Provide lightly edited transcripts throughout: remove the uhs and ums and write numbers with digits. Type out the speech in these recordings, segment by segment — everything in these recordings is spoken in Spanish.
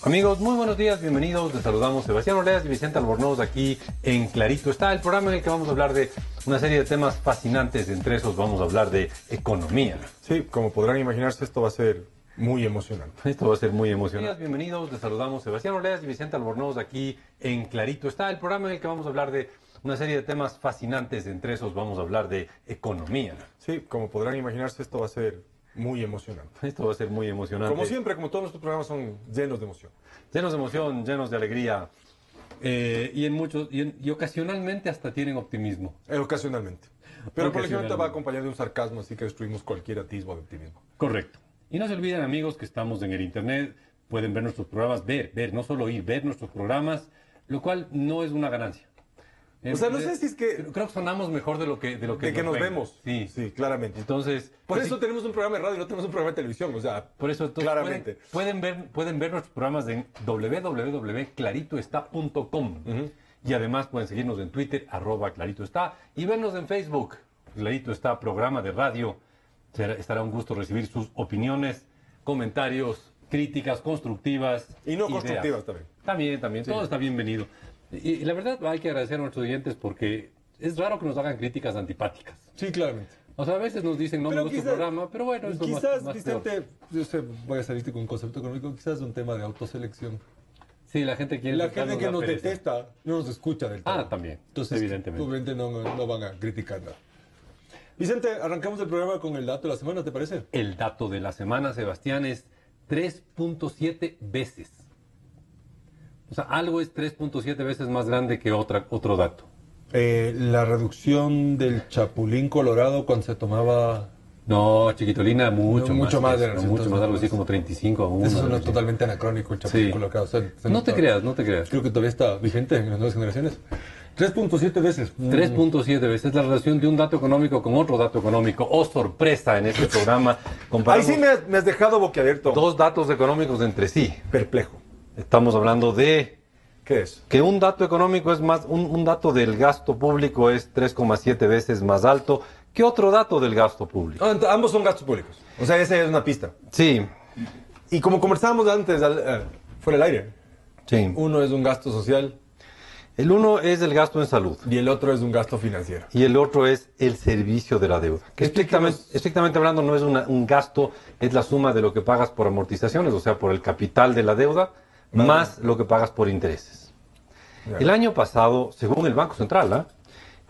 Amigos, muy buenos días, bienvenidos. Les saludamos Sebastián Oleas y Vicente Albornoz aquí en Clarito Está, el programa en el que vamos a hablar de una serie de temas fascinantes. Entre esos vamos a hablar de economía. Sí, como podrán imaginarse, esto va a ser muy emocionante. Esto va a ser muy emocionante. Bienvenidos, les saludamos Sebastián Oleas y Vicente Albornoz aquí en Clarito Está, el programa en el que vamos a hablar de una serie de temas fascinantes. Entre esos vamos a hablar de economía. Sí, como podrán imaginarse, esto va a ser muy emocionante. Esto va a ser muy emocionante. Como siempre, como todos nuestros programas son llenos de emoción. Llenos de emoción, llenos de alegría. Y ocasionalmente hasta tienen optimismo. Ocasionalmente. Pero por ejemplo va Ocasionalmente. acompañado de un sarcasmo, así que destruimos cualquier atisbo de optimismo. Correcto. Y no se olviden, amigos, que estamos en el internet, pueden ver nuestros programas, ver, no solo oír, ver nuestros programas, lo cual no es una ganancia. O sea, no sé si es que... Creo que sonamos mejor de lo que de que nos ven. vemos. Sí. Sí, claramente. Entonces, Por pues eso sí, tenemos un programa de radio y no tenemos un programa de televisión, o sea, por eso entonces, claramente. pueden ver nuestros programas en www.claritoestá.com. Y además pueden seguirnos en Twitter, @claritoestá, y vernos en Facebook. Clarito Está, programa de radio. Estará un gusto recibir sus opiniones, comentarios, críticas constructivas. Y no ideas. constructivas también. También, Sí. todo está bienvenido. Y la verdad hay que agradecer a nuestros oyentes porque es raro que nos hagan críticas antipáticas. Sí, claramente. O sea, a veces nos dicen no me Pero gusta tu quizás- programa, pero bueno, eso Quizás, más peor. Vicente, yo sé, voy a salirte con un concepto económico, quizás es un tema de autoselección. Sí, la gente quiere La gente que la nos pereza. detesta no nos escucha del todo. Ah, también, Entonces, evidentemente. obviamente no van a criticar nada. Vicente, arrancamos el programa con el dato de la semana, ¿te parece? El dato de la semana, Sebastián, es 3.7 veces. O sea, algo es 3.7 veces más grande que otro dato. La reducción del chapulín colorado cuando se tomaba... No, Chiquitolina, mucho No, más. mucho más que de eso, los mucho más, algo así 100 como 35 a 1. Eso suena algo así. totalmente anacrónico, el chapulín Sí. colorado. O sea, se No te nota- creas, no te creas. Creo que todavía está vigente en las nuevas generaciones. 3.7 veces. 3.7 veces la relación de un dato económico con otro dato económico. Oh, sorpresa en este programa. Ahí Comparamos sí me has dejado boquiabierto. dos datos económicos entre sí. Perplejo. Estamos hablando de ¿Qué es? que un dato económico es más, un dato del gasto público es 3,7 veces más alto que otro dato del gasto público. Ambos son gastos públicos. O sea, esa es una pista. Sí, Y como conversábamos antes, fuera del aire, sí. uno es un gasto social El uno es el gasto en salud y el otro es un gasto financiero. y el otro es el servicio de la deuda. Que estrictamente hablando no es un gasto, es la suma de lo que pagas por amortizaciones, o sea, por el capital de la deuda, más lo que pagas por intereses. Ya. El año pasado, según el Banco Central,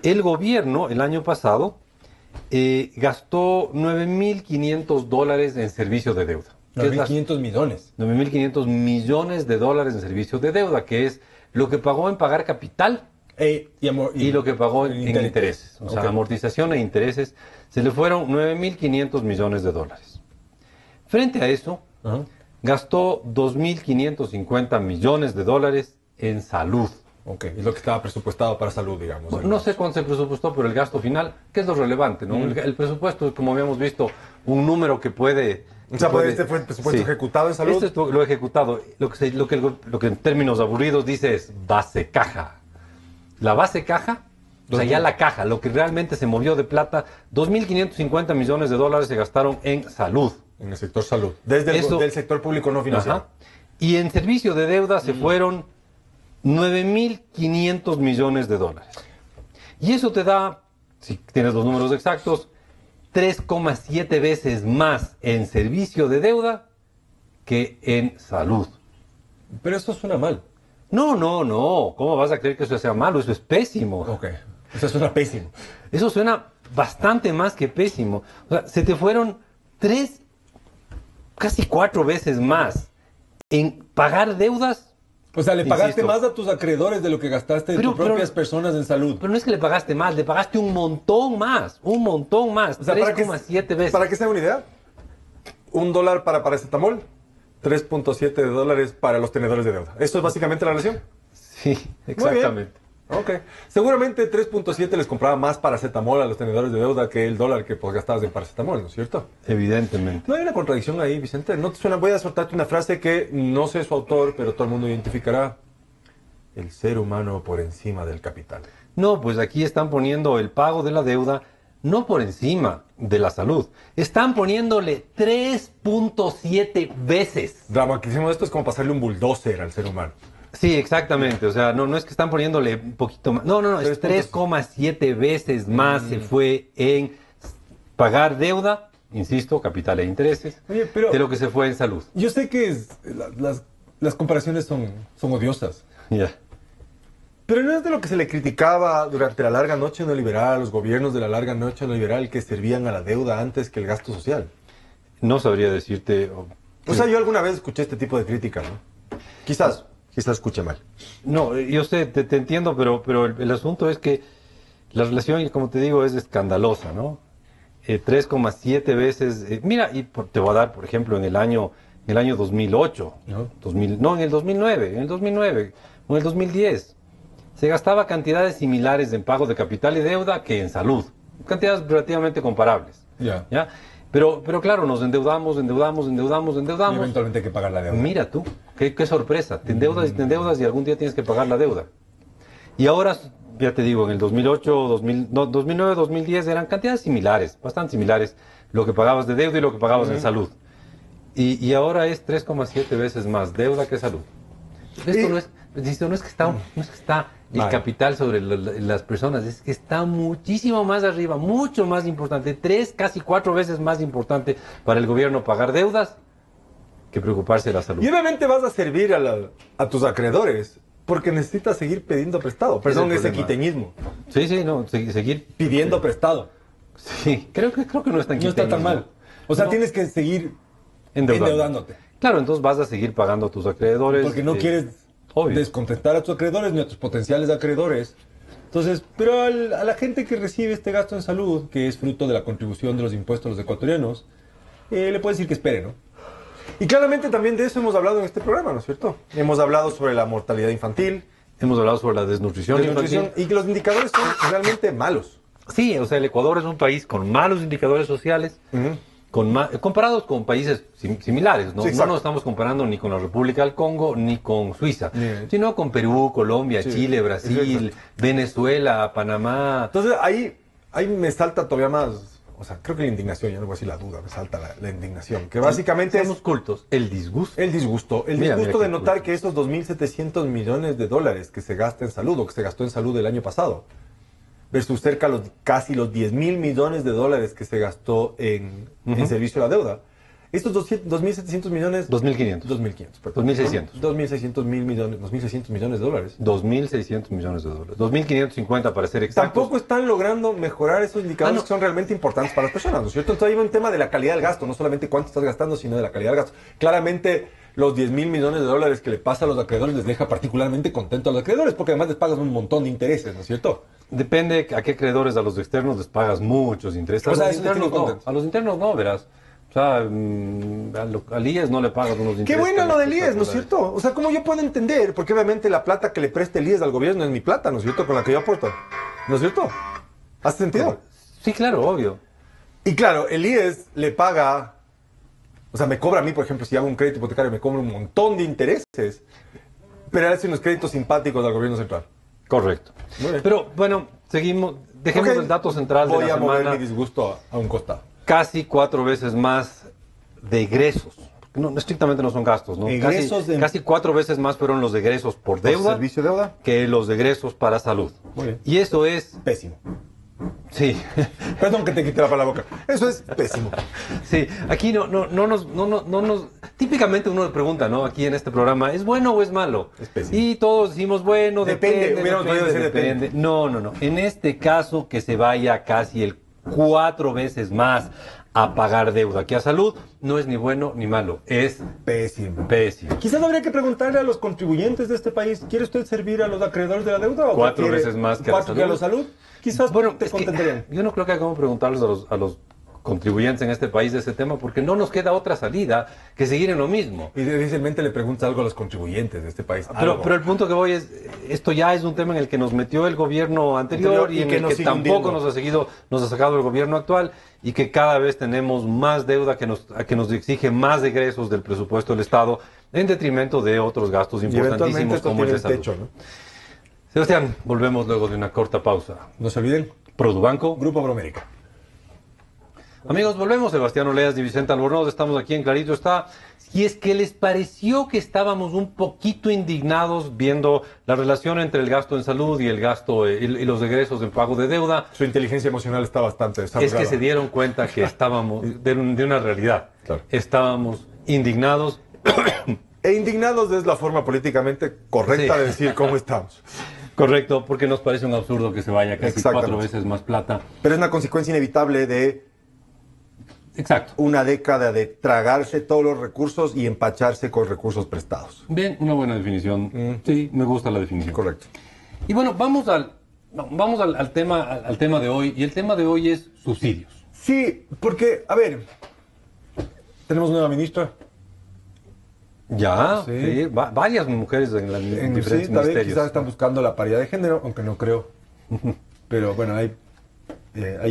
el gobierno el año pasado gastó $9.500 en servicio de deuda. Que es la- 9.500 millones. 9.500 millones de dólares en servicio de deuda, que es lo que pagó en pagar capital y lo que pagó en intereses. O sea, Ok. amortización e intereses, se le fueron 9.500 millones de dólares. Frente a eso, Ajá. gastó 2.550 millones de dólares en salud. Ok, es lo que estaba presupuestado para salud, digamos. Bueno, no sé cuánto se presupuestó, pero el gasto final, que es lo relevante, ¿no? El presupuesto, como habíamos visto, un número que puede... O sea, que puede- este fue el presupuesto sí. ejecutado en salud. Este es lo ejecutado. Lo que en términos aburridos dice es base caja. La base caja, o sea, ya la caja, lo que realmente se movió de plata, 2.550 millones de dólares se gastaron en salud. En el sector salud. Desde Eso- del sector público no financiero. Ajá. Y en servicio de deuda se fueron 9.500 millones de dólares. Y eso te da, si tienes los números exactos, 3,7 veces más en servicio de deuda que en salud. Pero eso suena mal. No. ¿Cómo vas a creer que eso sea malo? Eso es pésimo. Ok. Eso suena pésimo. Eso suena bastante más que pésimo. O sea, se te fueron 3, casi 4 veces más en pagar deudas. O sea, le pagaste Insisto. más a tus acreedores de lo que gastaste de Pero- tus propias pero- personas en salud. Pero no es que le pagaste más, le pagaste un montón más. O sea, 3,7 veces. Para que se den una idea, $1 para paracetamol, 3.7 dólares para los tenedores de deuda. ¿Eso es básicamente la relación? Sí, exactamente. Ok. Seguramente 3.7 les compraba más paracetamol a los tenedores de deuda que el dólar que pues, gastabas en paracetamol, ¿no es cierto? Evidentemente. No hay una contradicción ahí, Vicente. No te suena. Voy a soltarte una frase que no sé su autor, pero todo el mundo identificará. El ser humano por encima del capital. No, pues aquí están poniendo el pago de la deuda no por encima de la salud. Están poniéndole 3.7 veces. Dramaticemos esto, es como pasarle un bulldozer al ser humano. Sí, exactamente. O sea, no es que están poniéndole un poquito más. No, es 3,7 veces más se fue en pagar deuda, insisto, capital e intereses, Oye, pero de lo que se fue en salud. yo sé que las comparaciones son odiosas. Ya. Pero no es de lo que se le criticaba durante la larga noche neoliberal a los gobiernos de la larga noche neoliberal que servían a la deuda antes que el gasto social. No sabría decirte. O sea, yo alguna vez escuché este tipo de crítica, ¿no? Quizás escuché mal. No, yo sé, te entiendo, pero el asunto es que la relación, como te digo, es escandalosa, ¿no? 3,7 veces. Mira, te voy a dar, por ejemplo, en el año 2008, ¿No? en el 2009, o en el 2010. Se gastaba cantidades similares en pago de capital y deuda que en salud. Cantidades relativamente comparables. Ya. ¿Ya? Pero claro, nos endeudamos. Y eventualmente hay que pagar la deuda. Mira tú, qué sorpresa. Te endeudas y algún día tienes que pagar la deuda. Y ahora, ya te digo, en el 2008, 2009, 2010 eran cantidades similares, bastante similares, lo que pagabas de deuda y lo que pagabas en salud. Y ahora es 3,7 veces más deuda que salud. Esto no es que está el Vale. capital sobre las personas, es que está muchísimo más arriba, mucho más importante, 3, casi 4 veces más importante para el gobierno pagar deudas que preocuparse de la salud. Y obviamente vas a servir a tus acreedores porque necesitas seguir pidiendo prestado. Perdón, el ese problema. quiteñismo. Sí, no, seguir. Pidiendo prestado. Sí, creo que no es tan No está tan quiteñismo. mal. O sea, No. tienes que seguir Endeudando. endeudándote. Claro, entonces vas a seguir pagando a tus acreedores. Porque no quieres obvio. descontentar a tus acreedores ni a tus potenciales acreedores. Entonces, pero a la gente que recibe este gasto en salud, que es fruto de la contribución de los impuestos a los ecuatorianos, le puedes decir que espere, ¿no? Y claramente también de eso hemos hablado en este programa, ¿no es cierto? Hemos hablado sobre la mortalidad infantil, Hemos hablado sobre la desnutrición infantil. y que los indicadores son realmente malos. Sí, o sea, el Ecuador es un país con malos indicadores sociales, comparados con países similares, ¿no? Sí, No exacto. nos estamos comparando ni con la República del Congo ni con Suiza, Ni- sino con Perú, Colombia, Sí, Chile, Brasil, exacto. Venezuela, Panamá. Entonces ahí me salta todavía más, o sea, creo que la indignación, ya no voy a decir la duda, me salta la indignación, que básicamente Somos cultos, el disgusto. el disgusto Mira de qué notar culto. que esos 2.700 millones de dólares que se gasta en salud o que se gastó en salud el año pasado, versus casi los 10.000 millones de dólares que se gastó en servicio a la deuda. Estos 2.700 millones... 2.500. 2.500, perdón. 2.600. 2.600 millones, 2.600 millones de dólares. 2.600 millones de dólares. 2.550 para ser exactos. Tampoco están logrando mejorar esos indicadores que son realmente importantes para las personas, ¿no es cierto? Entonces hay un tema de la calidad del gasto, no solamente cuánto estás gastando, sino de la calidad del gasto. Claramente los 10.000 millones de dólares que le pasa a los acreedores les deja particularmente contentos a los acreedores, porque además les pagas un montón de intereses, ¿no es cierto? Depende a qué acreedores, a los externos les pagas muchos intereses. O sea, a los eso les tiene internos no, contentos. a los internos no, verás. O sea, al IES no le pagas unos intereses. Qué bueno lo del IES, ¿no es espectaculares. cierto? O sea, ¿cómo yo puedo entender? Porque obviamente la plata que le presta el IES al gobierno es mi plata, ¿no es cierto? Con la que yo aporto. ¿No es cierto? ¿Hace sentido? Sí, claro, obvio. Y claro, el IES le paga, o sea, me cobra a mí, por ejemplo, si hago un crédito hipotecario, me cobra un montón de intereses, pero él hace unos créditos simpáticos al gobierno central. Correcto. Muy bien. Pero bueno, dejemos Ok, el dato central voy de la a mover mi semana. disgusto a un costado. Casi 4 veces más de egresos. No, estrictamente no son gastos, ¿no? Egresos de- Casi 4 veces más fueron los egresos por deuda ¿Servicio de deuda? que los egresos para salud. Muy bien. Y eso es, Pésimo. sí, Perdón que te quite la palabra boca. Eso es pésimo. sí. Aquí no nos, típicamente uno le pregunta, ¿no? Aquí en este programa, ¿es bueno o es malo? Es pésimo. Y todos decimos, bueno, Depende, depende, hubiéramos podido decir depende. No. En este caso, que se vaya casi el 4 veces más a pagar deuda que a salud, no es ni bueno ni malo, es Pésimo. pésimo. Quizás habría que preguntarle a los contribuyentes de este país, ¿quiere usted servir a los acreedores de la deuda? ¿O 4 quiere veces más que a la 4 que a la salud? Quizás te es que contentarían. yo no creo que haya como preguntarles a los contribuyentes en este país de ese tema, porque no nos queda otra salida que seguir en lo mismo. Y difícilmente le preguntas algo a los contribuyentes de este país. Pero el punto que voy es, esto ya es un tema en el que nos metió el gobierno anterior y en que el nos que sigue tampoco hundiendo. nos ha sacado el gobierno actual y que cada vez tenemos más deuda que nos exige más egresos del presupuesto del Estado en detrimento de otros gastos Y eventualmente importantísimos esto como el tiene de el salud. techo, ¿no? Sebastián, volvemos luego de una corta pausa. No se olviden, Produbanco. Grupo Promérica. Amigos, volvemos. Sebastián Oleas y Vicente Albornoz, estamos aquí en Clarito Está. Y es que les pareció que estábamos un poquito indignados viendo la relación entre el gasto en salud y el gasto y los egresos en pago de deuda. Su inteligencia emocional está bastante Es desarrollada. que se dieron cuenta que estábamos de una realidad. Claro. Estábamos indignados. E indignados es la forma políticamente correcta Sí. de decir cómo estamos. Correcto, porque nos parece un absurdo que se vaya casi Exactamente. 4 veces más plata. Pero es una consecuencia inevitable de Exacto. una década de tragarse todos los recursos y empacharse con recursos prestados. Bien, una buena definición. Sí, me gusta la definición. Correcto. Y bueno, vamos al tema de hoy. Y el tema de hoy es subsidios. Sí, porque, a ver, tenemos nueva ministra. Ya, Sí. sí, varias mujeres en diferentes Sí, tal vez ministerios. quizás están buscando la paridad de género, aunque no creo. Pero bueno, hay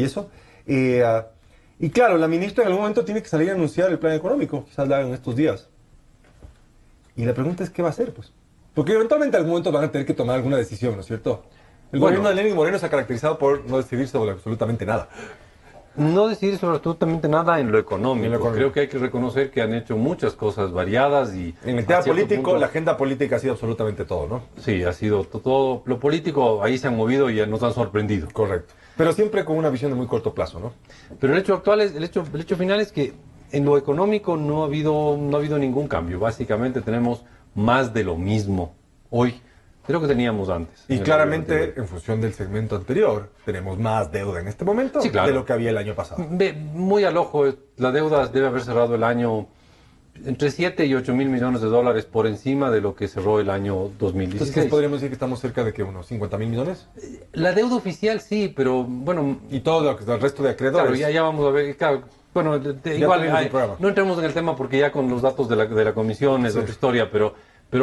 eso. Y claro, la ministra en algún momento tiene que salir a anunciar el plan económico, quizás lo hagan estos días. Y la pregunta es, ¿qué va a hacer? Pues? Porque eventualmente en algún momento van a tener que tomar alguna decisión, ¿no es cierto? El Bueno. gobierno de Lenín Moreno se ha caracterizado por no decidir sobre absolutamente nada. No decidir sobre absolutamente nada en lo económico. En lo económico. Creo que hay que reconocer que han hecho muchas cosas variadas y... En el tema a cierto político, punto, la agenda política ha sido absolutamente todo, ¿no? Sí, ha sido todo lo político, ahí se han movido y nos han sorprendido. Correcto. Pero siempre con una visión de muy corto plazo, ¿no? Pero el hecho actual el hecho final es que en lo económico no ha habido ningún cambio. Básicamente tenemos más de lo mismo hoy de lo que teníamos antes. Y En el claramente, gobierno anterior. en función del segmento anterior, tenemos más deuda en este momento Sí, claro. de lo que había el año pasado. Muy al ojo, la deuda debe haber cerrado el año entre 7 y 8 mil millones de dólares por encima de lo que cerró el año 2016. Entonces, podríamos decir que estamos cerca de que unos 50 mil millones. La deuda oficial sí, pero bueno, Y todo el resto de acreedores. claro, ya vamos a ver. Claro, bueno, igual tuvimos un programa. no entremos en el tema porque ya con los datos de la comisión es Sí. otra historia, pero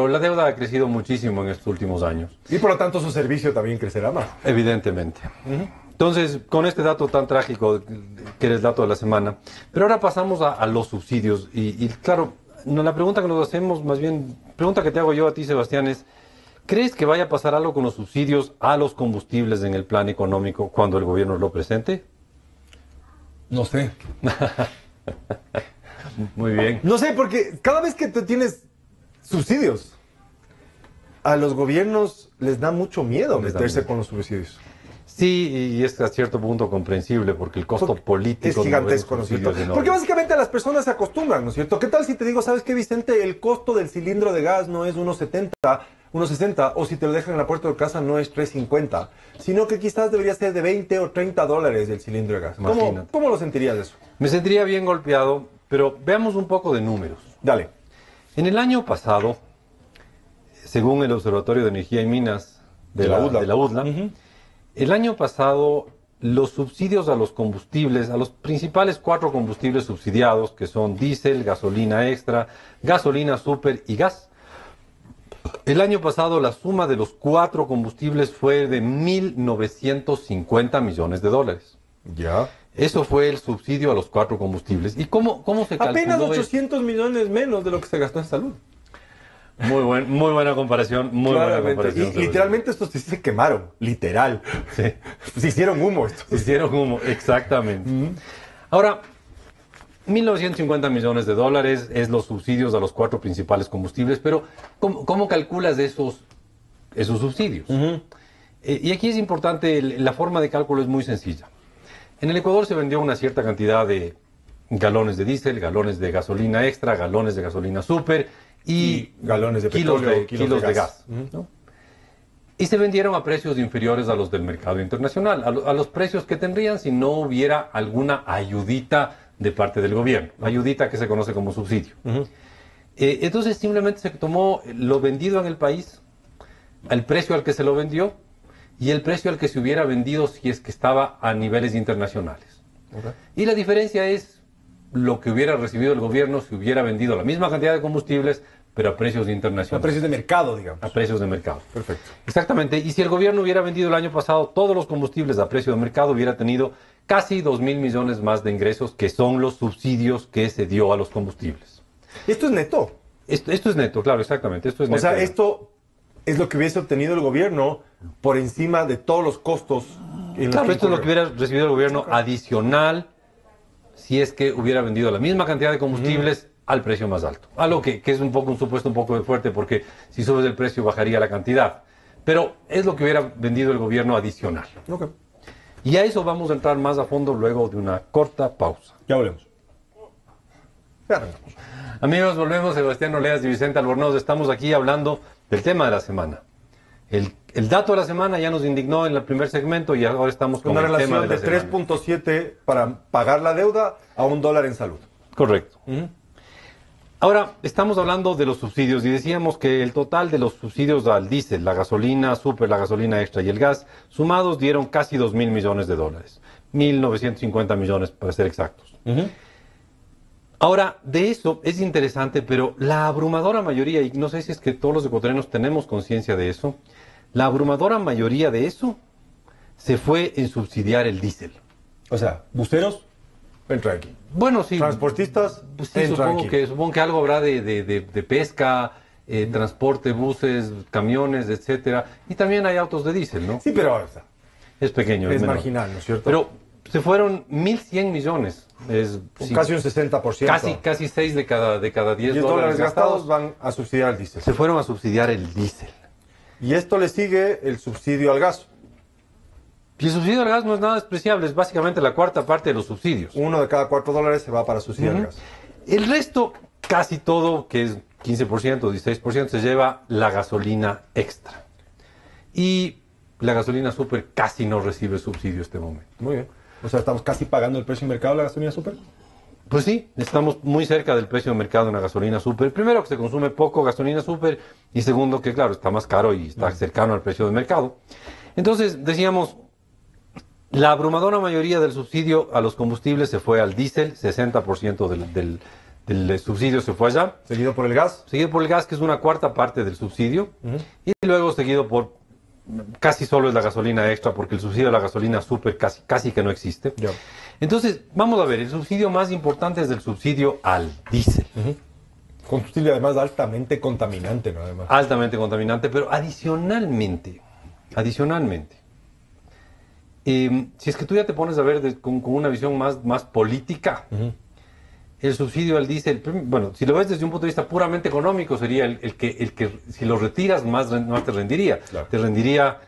la deuda ha crecido muchísimo en estos últimos años. Y por lo tanto su servicio también crecerá más. Evidentemente. Entonces, con este dato tan trágico, que era el dato de la semana, pero ahora pasamos a los subsidios. Y claro, la pregunta que nos hacemos, más bien, pregunta que te hago yo a ti, Sebastián, es, ¿crees que vaya a pasar algo con los subsidios a los combustibles en el plan económico cuando el gobierno lo presente? No sé. Muy bien. No sé, porque cada vez que tú tienes subsidios, a los gobiernos les da mucho miedo Les da meterse miedo. con los subsidios. Sí, y es a cierto punto comprensible porque el costo Porque político es de gigantesco, ¿no mover es cierto? subsidios es enorme. Porque básicamente las personas se acostumbran, ¿no es cierto? ¿Qué tal si te digo, sabes qué, Vicente? El costo del cilindro de gas no es 1.70, 1.60, o si te lo dejan en la puerta de casa no es 3.50, sino que quizás debería ser de 20 o 30 dólares el cilindro de gas. Imagínate. ¿Cómo lo sentirías eso? Me sentiría bien golpeado, pero veamos un poco de números. Dale. En el año pasado, según el Observatorio de Energía y Minas de la UDLA, el año pasado los subsidios a los combustibles, a los principales 4 combustibles subsidiados, que son diésel, gasolina extra, gasolina super y gas, el año pasado la suma de los 4 combustibles fue de 1.950 millones de dólares. Ya. Eso fue el subsidio a los 4 combustibles. ¿Y cómo se calculó Apenas esto? 800 millones menos de lo que se gastó en salud. Muy buena comparación, muy buena Claramente. comparación. Y Sebastián. literalmente estos sí se quemaron, literal. Sí. Se hicieron humo estos. Se hicieron humo, exactamente. Ahora, 1.950 millones de dólares es los subsidios a los 4 principales combustibles, pero ¿cómo calculas esos subsidios? Y aquí es importante, la forma de cálculo es muy sencilla. En el Ecuador se vendió una cierta cantidad de galones de diésel, galones de gasolina extra, galones de gasolina super y galones de kilos petróleo, kilos de gas. ¿no? Y se vendieron a precios inferiores a los del mercado internacional, a los precios que tendrían si no hubiera alguna ayudita de parte del gobierno, ayudita que se conoce como subsidio. Entonces simplemente se tomó lo vendido en el país, el precio al que se lo vendió y el precio al que se hubiera vendido si es que estaba a niveles internacionales. Okay. Y la diferencia es lo que hubiera recibido el gobierno si hubiera vendido la misma cantidad de combustibles, pero a precios internacionales. A precios de mercado, digamos. A precios de mercado. Perfecto. Exactamente. Y si el gobierno hubiera vendido el año pasado todos los combustibles a precio de mercado, hubiera tenido casi 2.000 millones más de ingresos, que son los subsidios que se dio a los combustibles. Esto es neto. Esto es neto, claro, exactamente. Esto es O neto. sea, esto es lo que hubiese obtenido el gobierno por encima de todos los costos. En los Claro, que esto es lo que incurrió. hubiera recibido el gobierno adicional si es que hubiera vendido la misma cantidad de combustibles al precio más alto. Algo que es un supuesto un poco fuerte, porque si subes el precio bajaría la cantidad. Pero es lo que hubiera vendido el gobierno adicional. Ok. Y a eso vamos a entrar más a fondo luego de una corta pausa. Ya volvemos. Ya arrancamos. Amigos, volvemos. Sebastián Oleas y Vicente Albornoz. Estamos aquí hablando del tema de la semana. El dato de la semana ya nos indignó en el primer segmento y ahora estamos con Una el tema relación de de la semana. 3.7 para pagar la deuda a $1 en salud. Correcto. Ahora, estamos hablando de los subsidios y decíamos que el total de los subsidios al diésel, la gasolina super, la gasolina extra y el gas, sumados dieron casi 2.000 millones de dólares. 1.950 millones para ser exactos. Ahora, de eso es interesante, pero la abrumadora mayoría, y no sé si es que todos los ecuatorianos tenemos conciencia de eso, la abrumadora mayoría de eso se fue en subsidiar el diésel. O sea, buceros, entra aquí. Bueno, sí. Transportistas, Pues sí, entran aquí. supongo que algo habrá de pesca, transporte, buses, camiones, etcétera. Y también hay autos de diésel, ¿no? Sí, pero o sea, Es pequeño. es menor. marginal, ¿no es cierto? Pero se fueron 1.100 millones. Sí, Casi un 60%. casi 6 de cada 10 $10 dólares gastados van a subsidiar el diésel. se fueron a subsidiar el diésel. Y esto le sigue el subsidio al gas. Y el subsidio al gas no es nada despreciable, es básicamente la cuarta parte de los subsidios. Uno de cada $4 se va para subsidiar el gas. El resto, casi todo, que es 15%, 16%, se lleva la gasolina extra. Y la gasolina super casi no recibe subsidio este momento. Muy bien. O sea, estamos casi pagando el precio de mercado de la gasolina super. Pues sí, estamos muy cerca del precio de mercado de una gasolina super. Primero, que se consume poco gasolina super, y segundo, que claro, está más caro y está cercano al precio de mercado. Entonces, decíamos, la abrumadora mayoría del subsidio a los combustibles se fue al diésel, 60% del subsidio se fue allá, Seguido por el gas. seguido por el gas, que es una cuarta parte del subsidio, y luego seguido por casi solo es la gasolina extra, porque el subsidio a la gasolina super casi que no existe. Ya. Entonces, vamos a ver, el subsidio más importante es el subsidio al diésel. Combustible además altamente contaminante, ¿no? Además. Altamente contaminante, pero adicionalmente, si es que tú ya te pones a ver con una visión más política, el subsidio al diésel, bueno, si lo ves desde un punto de vista puramente económico, sería el que si lo retiras más te rendiría. Claro. Te rendiría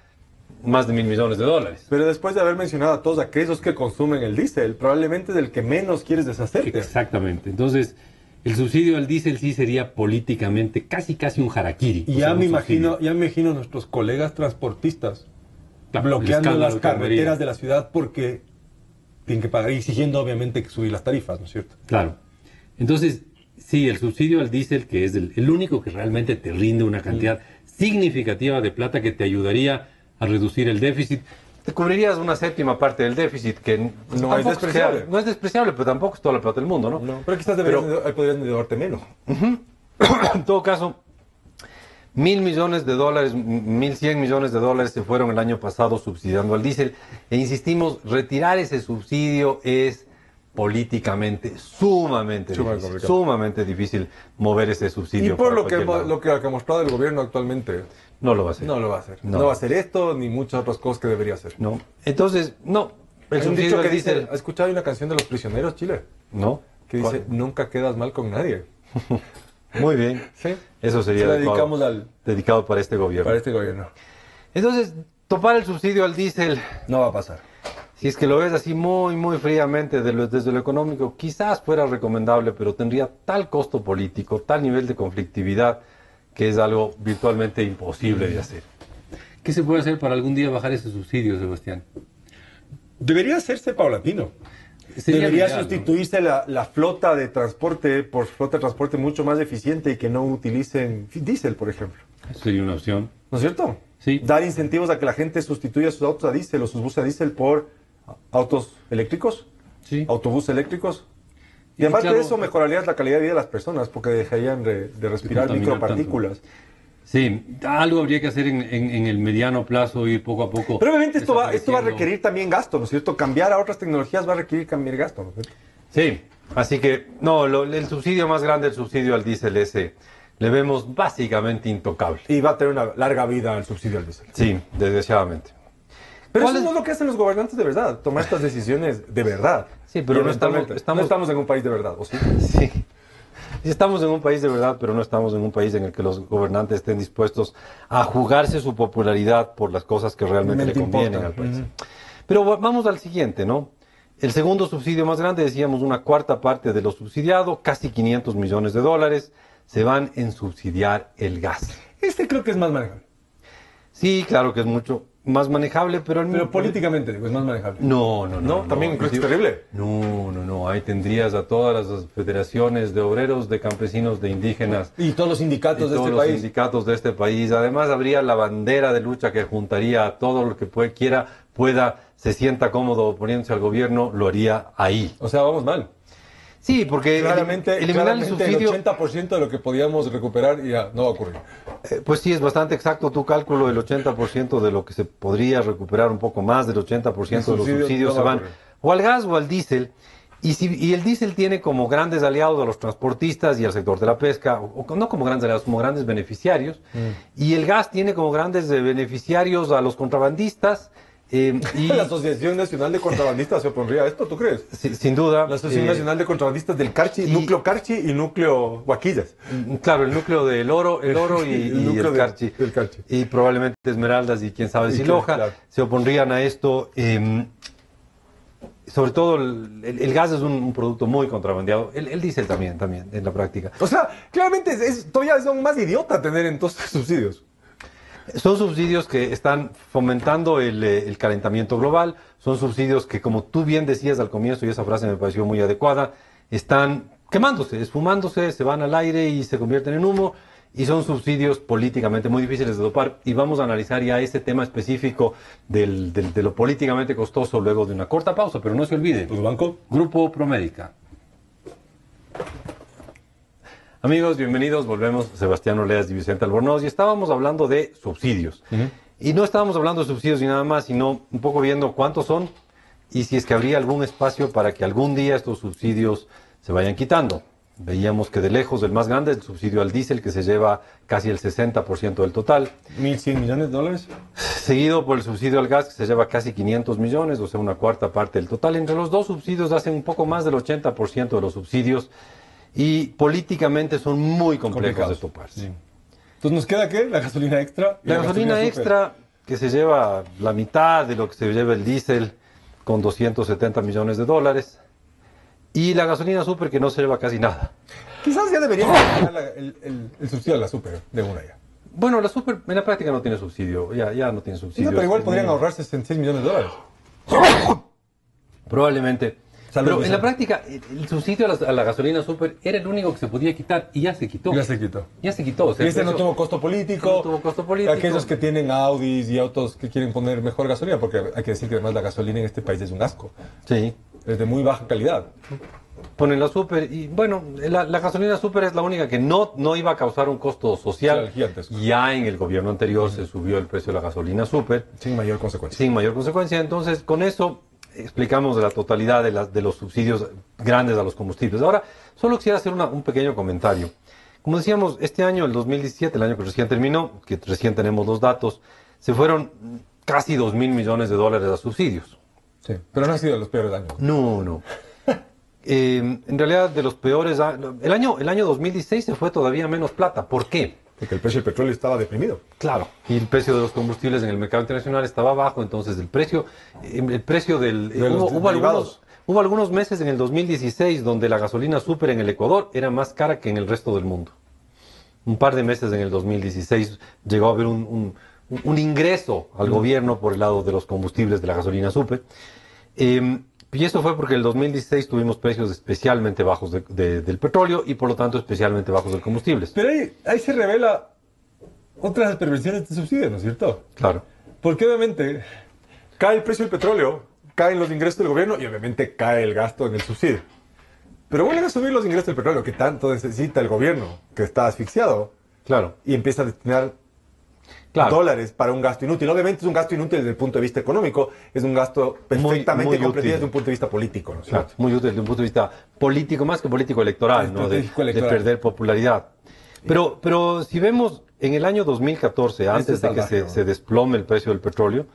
más de 1.000 millones de dólares. Pero después de haber mencionado a todos aquellos que consumen el diésel, probablemente es del que menos quieres deshacerte. Exactamente. Entonces, el subsidio al diésel sí sería políticamente casi un harakiri. Y O sea, ya un me subsidio. imagino a nuestros colegas transportistas Claro, bloqueando el escándalo las de Caldería. carreteras de la ciudad porque tienen que pagar, y exigiendo obviamente que subir las tarifas, ¿no es cierto? Claro. Entonces, sí, el subsidio al diésel, que es el único que realmente te rinde una cantidad significativa de plata que te ayudaría a reducir el déficit. Te cubrirías una séptima parte del déficit, que No tampoco es despreciable. no es despreciable, pero tampoco es toda la plata del mundo, ¿no? Pero quizás podrían endeudarte menos. En todo caso, 1.000 millones de dólares, 1.100 millones de dólares se fueron el año pasado subsidiando al diésel. E insistimos, retirar ese subsidio es políticamente sumamente difícil mover ese subsidio. Y por para lo que, cualquier lado. lo que ha mostrado el gobierno actualmente, No lo va a hacer. no lo va a hacer. No. No va a hacer esto ni muchas otras cosas que debería hacer. No. Entonces, no. El Hay un subsidio dicho al que dice, diésel. ¿has escuchado una canción de los prisioneros, Chile? No. Que dice, ¿Cuál? nunca quedas mal con nadie. Muy bien. Sí. Eso sería Se la adecuado. dedicamos dedicado para este gobierno. para este gobierno. Entonces, topar el subsidio al diésel, No va a pasar. si es que lo ves así muy fríamente desde lo económico, quizás fuera recomendable, pero tendría tal costo político, tal nivel de conflictividad, que es algo virtualmente imposible de hacer. ¿Qué se puede hacer para algún día bajar ese subsidio, Sebastián? Debería hacerse paulatino. Sería Debería ideal, ¿no? sustituirse la flota de transporte por flota de transporte mucho más eficiente y que no utilicen diésel, por ejemplo. Eso sería una opción. ¿No es cierto? Sí. Dar incentivos a que la gente sustituya sus autos a diésel o sus buses a diésel por autos eléctricos, Sí. autobuses eléctricos. Y Y aparte claro, de eso mejoraría la calidad de vida de las personas porque dejarían de respirar contaminar micropartículas. Sí, algo habría que hacer en el mediano plazo, ir poco a poco. Pero obviamente esto va a desapareciendo. requerir también gasto, ¿no es cierto? Cambiar a otras tecnologías va a requerir cambiar gasto, ¿no es cierto? Sí, así que, no, el subsidio más grande, el subsidio al diésel ese, le vemos básicamente intocable. Y va a tener una larga vida el subsidio al diésel. Sí, desgraciadamente. Pero ¿Cuál eso es? no es lo que hacen los gobernantes de verdad, tomar estas decisiones de verdad. Sí, pero Y no eventualmente, estamos- no estamos en un país de verdad, ¿o sí? Sí. Sí, estamos en un país de verdad, pero no estamos en un país en el que los gobernantes estén dispuestos a jugarse su popularidad por las cosas que realmente le Realmente convienen importan. al país. Pero vamos al siguiente, ¿no? El segundo subsidio más grande, decíamos, una cuarta parte de lo subsidiado, casi 500 millones de dólares, se van en subsidiar el gas. Este creo que es más manejable. Sí, claro que es mucho más manejable, pero... Pero políticamente, digo, es más manejable. No, no, no. ¿No? ¿También creo que es terrible? No, no, no. Ahí tendrías a todas las federaciones de obreros, de campesinos, de indígenas, Y todos los y sindicatos de todos este los país. sindicatos de este país. Además, habría la bandera de lucha que juntaría a todo lo que quiera, pueda, se sienta cómodo oponiéndose al gobierno, lo haría ahí. O sea, vamos mal. Sí, porque Claramente, eliminar el claramente subsidio... el 80% de lo que podíamos recuperar ya no va a ocurrir. Pues sí, es bastante exacto tu cálculo, el 80% de lo que se podría recuperar, un poco más del 80% de los subsidios no se va a van ocurrir. o al gas o al diésel. Y el diésel tiene como grandes aliados a los transportistas y al sector de la pesca, o no como grandes aliados, como grandes beneficiarios. Y el gas tiene como grandes beneficiarios a los contrabandistas. Y La Asociación Nacional de Contrabandistas se opondría a esto, ¿tú crees? sin duda. La Asociación Nacional de Contrabandistas del Carchi, núcleo Carchi y núcleo Huaquillas. Claro, el núcleo del oro, y, El núcleo el Carchi. del Carchi. Y probablemente Esmeraldas y quién sabe Y si que, Loja claro. se opondrían a esto. Sobre todo el gas es un producto muy contrabandeado. El diésel también, en la práctica. O sea, claramente todavía es aún más idiota tener entonces subsidios. Son subsidios que están fomentando el calentamiento global, son subsidios que, como tú bien decías al comienzo, y esa frase me pareció muy adecuada, están quemándose, esfumándose, se van al aire y se convierten en humo, y son subsidios políticamente muy difíciles de dopar. Y vamos a analizar ya ese tema específico de lo políticamente costoso luego de una corta pausa, pero no se olvide. Pues banco. Grupo Promédica. Amigos, bienvenidos. Volvemos. Sebastián Oleas y Vicente Albornoz. Y estábamos hablando de subsidios. Y no estábamos hablando de subsidios y nada más, sino un poco viendo cuántos son y si es que habría algún espacio para que algún día estos subsidios se vayan quitando. Veíamos que de lejos el más grande es el subsidio al diésel, que se lleva casi el 60% del total. 1.100 millones de dólares. Seguido por el subsidio al gas, que se lleva casi 500 millones, o sea, una cuarta parte del total. Entre los dos subsidios hacen un poco más del 80% de los subsidios. Y políticamente son muy complejos de toparse. Sí. Entonces, ¿nos queda qué? La gasolina extra. y La gasolina súper. extra, que se lleva la mitad de lo que se lleva el diésel, con 270 millones de dólares. Y la gasolina super, que no se lleva casi nada. Quizás ya deberíamos quitar el subsidio a la super de una ya. Bueno, la super en la práctica no tiene subsidio, ya no tiene Sí, subsidio. no, pero igual podrían ahorrar 66 millones de dólares. Probablemente. Salud, Pero en Vicente. la práctica, el subsidio a la gasolina super era el único que se podía quitar y ya se quitó. Ya se quitó. Ya se quitó. O sea, Y este el no precio- tuvo costo político. No tuvo costo político. Aquellos que tienen Audis y autos que quieren poner mejor gasolina, porque hay que decir que además la gasolina en este país es un asco. Sí. Es de muy baja calidad. Ponen la super y bueno, la gasolina super es la única que no iba a causar un costo social. Social, gigantesco. Ya en el gobierno anterior se subió el precio de la gasolina super Sin mayor consecuencia. sin mayor consecuencia. Entonces, con eso explicamos la totalidad de los subsidios grandes a los combustibles. Ahora, solo quisiera hacer un pequeño comentario. Como decíamos, este año, el 2017, el año que recién terminó, que recién tenemos los datos, se fueron casi 2.000 millones de dólares a subsidios. Sí, pero no ha sido de los peores años. No. En realidad, de los peores... El año 2016 se fue todavía menos plata. ¿Por qué? Porque el precio del petróleo estaba deprimido. Claro. Y el precio de los combustibles en el mercado internacional estaba bajo, entonces el precio del... De los hubo derivados. hubo algunos meses en el 2016 donde la gasolina super en el Ecuador era más cara que en el resto del mundo. Un par de meses en el 2016 llegó a haber un ingreso al gobierno por el lado de los combustibles de la gasolina super. Y eso fue porque en el 2016 tuvimos precios especialmente bajos del petróleo y por lo tanto especialmente bajos del combustibles. Pero ahí se revela otras perversiones de subsidio, ¿no es cierto? Claro. Porque obviamente cae el precio del petróleo, caen los ingresos del gobierno y obviamente cae el gasto en el subsidio. Pero vuelven a subir los ingresos del petróleo que tanto necesita el gobierno, que está asfixiado, Claro. y empieza a destinar Claro. dólares para un gasto inútil. Obviamente es un gasto inútil desde el punto de vista económico, es un gasto perfectamente muy comprendido útil. desde un punto de vista político, ¿no es Claro, cierto? muy útil desde un punto de vista político, más que político electoral, ¿no? Estratégico De electoral. perder popularidad. Pero si vemos en el año 2014, antes es de que salvaje, ¿no? se desplome el precio del petróleo,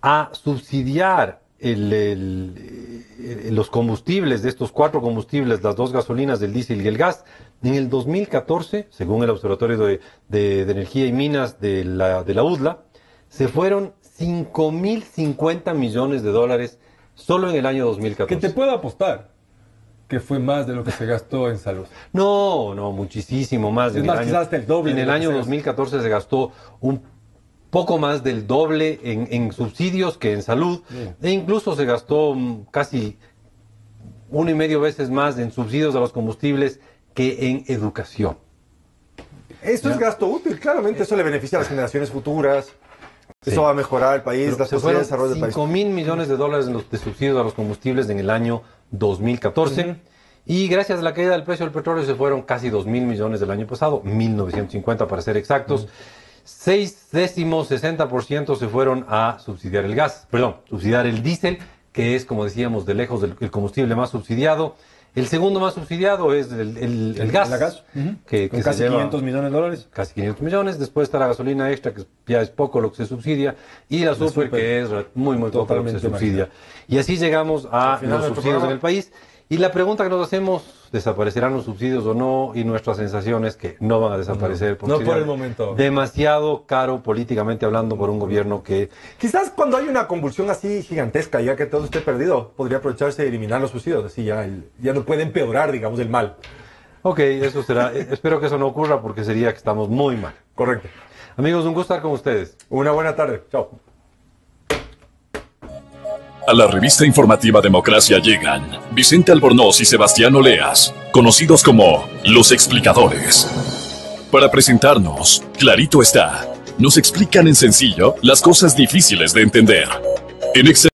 a subsidiar los combustibles de estos 4 combustibles, las 2 gasolinas, el diésel y el gas. En el 2014, según el Observatorio de Energía y Minas de la UDLA, se fueron 5.050 millones de dólares solo en el año 2014. Que te puedo apostar que fue más de lo que se gastó en salud. No, muchísimo más. Es más, quizás hasta el doble. En el año 2014 se gastó un poco más del doble en subsidios que en salud. Bien. E incluso se gastó casi 1,5 veces más en subsidios a los combustibles que en educación. Esto es gasto útil, claramente eso le beneficia a las generaciones futuras. Sí. Eso va a mejorar el país, Pero las se posibilidades de fueron desarrollo del país. 5.000 millones de dólares de subsidios a los combustibles en el año 2014. Y gracias a la caída del precio del petróleo se fueron casi 2.000 millones del año pasado, 1.950 para ser exactos. 60% se fueron a subsidiar el gas, subsidiar el diésel, que es, como decíamos, de lejos el combustible más subsidiado. El segundo más subsidiado es el gas, La gas, que con se casi lleva 500 millones de dólares. casi 500 millones. Después está la gasolina extra, que ya es poco lo que se subsidia, y la super, que es muy poco lo que Totalmente se subsidia. Y así llegamos a Al final los de nuestro subsidios en programa. el país. Y la pregunta que nos hacemos, ¿desaparecerán los subsidios o no? Y nuestra sensación es que no van a desaparecer. No sería por el momento. demasiado caro políticamente hablando por un gobierno que... Quizás cuando hay una convulsión así gigantesca, ya que todo esté perdido, podría aprovecharse de eliminar los subsidios. Así ya no puede empeorar, digamos, el mal. Ok, eso será. Espero que eso no ocurra porque sería que estamos muy mal. Correcto. Amigos, un gusto estar con ustedes. Una buena tarde. Chao. A la revista informativa Democracia llegan Vicente Albornoz y Sebastián Oleas, conocidos como Los Explicadores. Para presentarnos, clarito está, nos explican en sencillo las cosas difíciles de entender. En